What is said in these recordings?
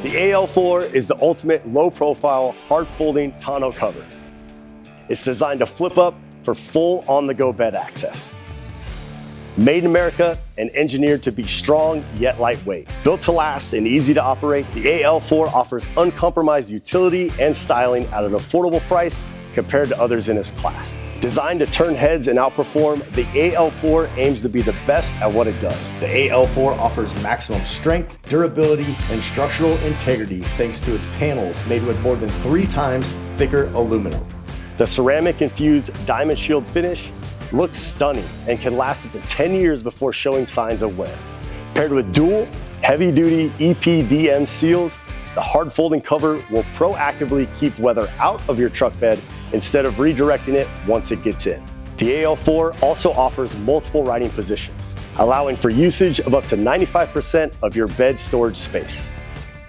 The AL4 is the ultimate low-profile, hard-folding tonneau cover. It's designed to flip up for full on-the-go bed access. Made in America and engineered to be strong yet lightweight. Built to last and easy to operate, the AL4 offers uncompromised utility and styling at an affordable price compared to others in its class. Designed to turn heads and outperform, the AL4 aims to be the best at what it does. The AL4 offers maximum strength, durability, and structural integrity thanks to its panels made with more than 3 times thicker aluminum. The ceramic-infused diamond shield finish looks stunning and can last up to 10 years before showing signs of wear. Paired with dual, heavy-duty EPDM seals, the hard folding cover will proactively keep weather out of your truck bed instead of redirecting it once it gets in. The AL4 also offers multiple riding positions, allowing for usage of up to 95% of your bed storage space.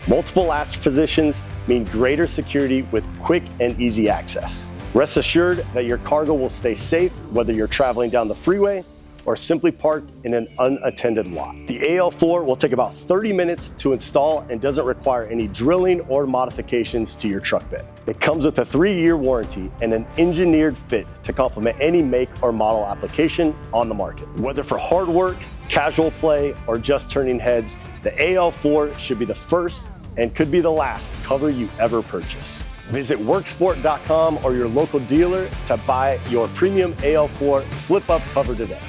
Multiple latch positions mean greater security with quick and easy access. Rest assured that your cargo will stay safe whether you're traveling down the freeway or simply parked in an unattended lot. The AL4 will take about 30 minutes to install and doesn't require any drilling or modifications to your truck bed. It comes with a 3-year warranty and an engineered fit to complement any make or model application on the market. Whether for hard work, casual play, or just turning heads, the AL4 should be the first and could be the last cover you ever purchase. Visit Worksport.com or your local dealer to buy your premium AL4 flip-up cover today.